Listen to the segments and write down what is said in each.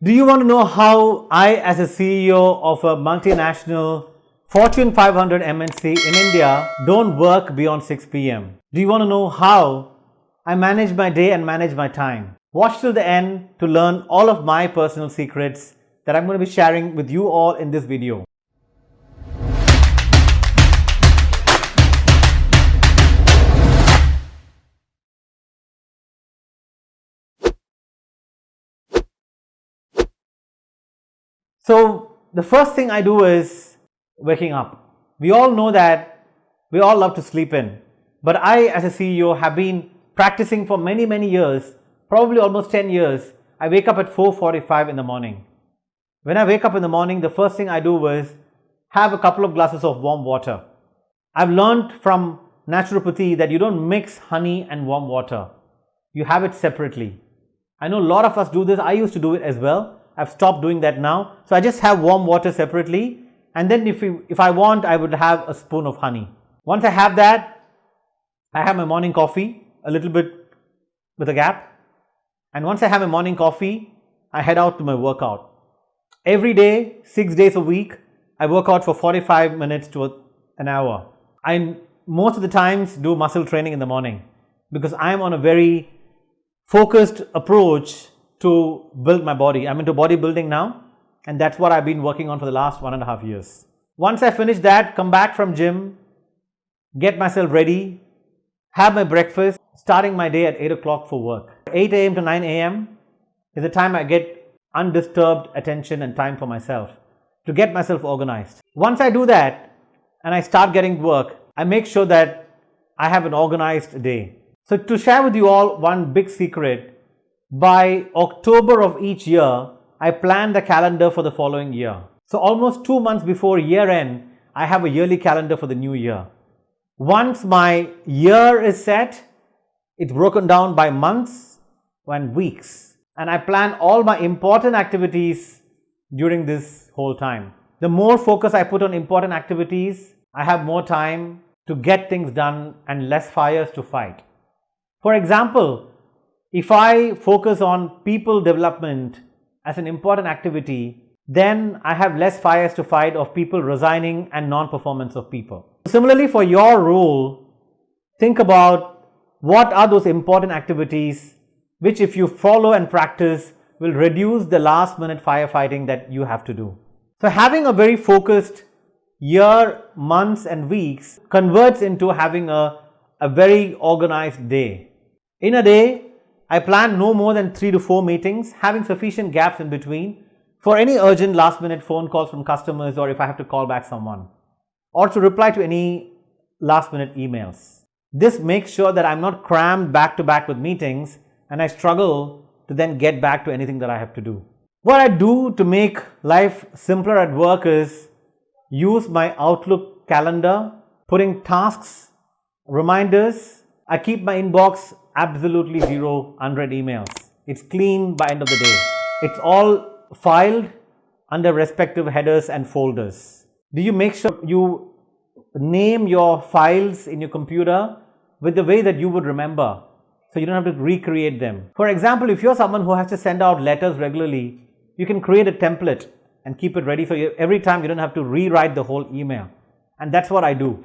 Do you want to know how I, as a CEO of a multinational Fortune 500 MNC in India, don't work beyond 6 p.m.? Do you want to know how I manage my day and manage my time? Watch till the end to learn all of my personal secrets that I'm going to be sharing with you all in this video. So the first thing I do is waking up. We all know that we all love to sleep in, but I, as a CEO, have been practicing for many years, probably almost 10 years. I wake up at 4:45 in the morning. When I wake up in the morning, the first thing I do is have a couple of glasses of warm water. I've learned from naturopathy that you don't mix honey and warm water. You have it separately. I know a lot of us do this. I used to do it as well. I've stopped doing that now. So I just have warm water separately, and then if I want, I would have a spoon of honey. Once I have that, I have my morning coffee, a little bit with a gap. And once I have my morning coffee, I head out to my workout. Every day, 6 days a week, I work out for 45 minutes to an hour. I most of the times do muscle training in the morning because I'm on a very focused approach to build my body. I'm into bodybuilding now, and that's what I've been working on for the last 1.5 years. Once I finish that, come back from gym, get myself ready, have my breakfast, starting my day at 8 o'clock for work. 8 a.m. to 9 a.m. is the time I get undisturbed attention and time for myself to get myself organized. Once I do that and I start getting work, I make sure that I have an organized day. So to share with you all one big secret, by October of each year, I plan the calendar for the following year. So almost 2 months before year end, I have a yearly calendar for the new year. Once my year is set, it's broken down by months and weeks. And I plan all my important activities during this whole time. The more focus I put on important activities, I have more time to get things done and less fires to fight. For example, if I focus on people development as an important activity, then I have less fires to fight of people resigning and non-performance of people. Similarly, for your role, think about what are those important activities which, if you follow and practice, will reduce the last minute firefighting that you have to do. So having a very focused year, months and weeks converts into having a very organized day. In a day, I plan no more than 3 to 4 meetings, having sufficient gaps in between for any urgent last minute phone calls from customers, or if I have to call back someone, or to reply to any last minute emails. This makes sure that I'm not crammed back to back with meetings and I struggle to then get back to anything that I have to do. What I do to make life simpler at work is use my Outlook calendar, putting tasks, reminders. I keep my inbox absolutely zero, unread emails. It's clean by end of the day. It's all filed under respective headers and folders. Do you make sure you name your files in your computer with the way that you would remember, so you don't have to recreate them? For example, if you're someone who has to send out letters regularly, you can create a template and keep it ready, so every time you don't have to rewrite the whole email. And that's what I do.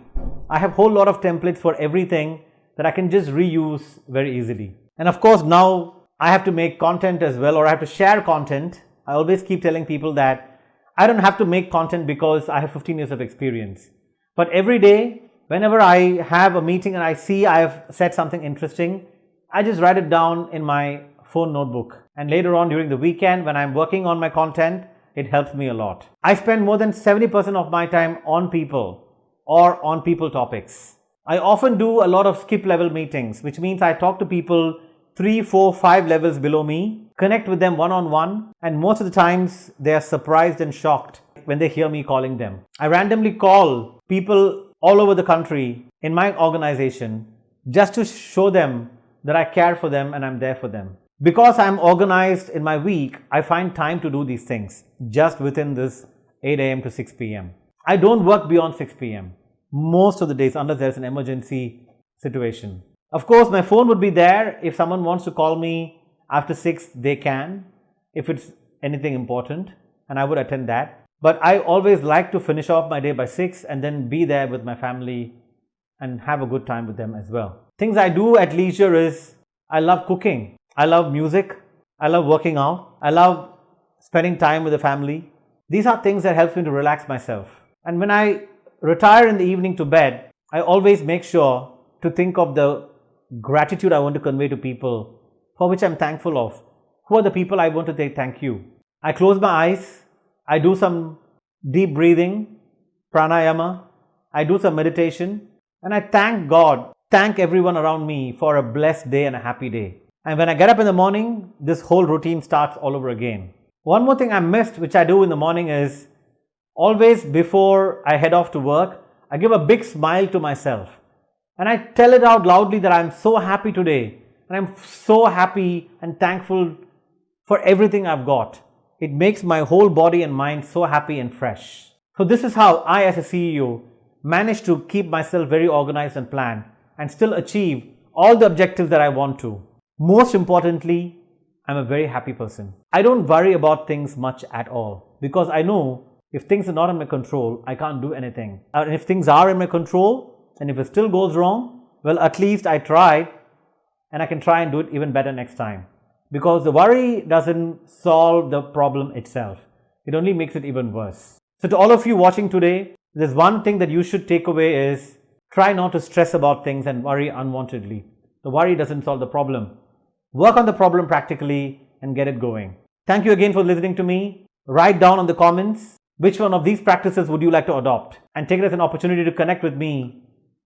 I have a whole lot of templates for everything that I can just reuse very easily. And of course, now I have to make content as well, or I have to share content. I always keep telling people that I don't have to make content because I have 15 years of experience. But every day, whenever I have a meeting and I see I have said something interesting, I just write it down in my phone notebook. And later on during the weekend, when I'm working on my content, it helps me a lot. I spend more than 70% of my time on people or on people topics. I often do a lot of skip level meetings, which means I talk to people 3, 4, 5 levels below me, connect with them one-on-one, and most of the times they are surprised and shocked when they hear me calling them. I randomly call people all over the country in my organization just to show them that I care for them and I'm there for them. Because I'm organized in my week, I find time to do these things just within this 8 a.m. to 6 p.m. I don't work beyond 6 p.m. most of the days unless there's an emergency situation. Of course, my phone would be there. If someone wants to call me after 6, they can. If it's anything important, and I would attend that. But I always like to finish off my day by 6 and then be there with my family and have a good time with them as well. Things I do at leisure is I love cooking, I love music, I love working out, I love spending time with the family. These are things that help me to relax myself. And when I retire in the evening to bed, I always make sure to think of the gratitude I want to convey to people for which I'm thankful of. Who are the people I want to say thank you? I close my eyes, I do some deep breathing, pranayama, I do some meditation, and I thank God, thank everyone around me for a blessed day and a happy day. And when I get up in the morning, this whole routine starts all over again. One more thing I missed, which I do in the morning, is always before I head off to work, I give a big smile to myself. And I tell it out loudly that I'm so happy today. And I'm so happy and thankful for everything I've got. It makes my whole body and mind so happy and fresh. So this is how I, as a CEO, manage to keep myself very organized and planned and still achieve all the objectives that I want to. Most importantly, I'm a very happy person. I don't worry about things much at all because I know if things are not in my control, I can't do anything. And if things are in my control and if it still goes wrong, well, at least I tried and I can try and do it even better next time. Because the worry doesn't solve the problem itself. It only makes it even worse. So to all of you watching today, there's one thing that you should take away is try not to stress about things and worry unwantedly. The worry doesn't solve the problem. Work on the problem practically and get it going. Thank you again for listening to me. Write down on the comments which one of these practices would you like to adopt and take it as an opportunity to connect with me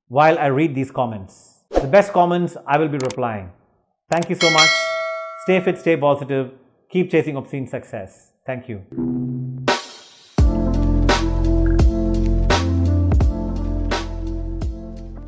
while I read these comments. The best comments I will be replying. Thank you so much. Stay fit, stay positive. Keep chasing obscene success. Thank you.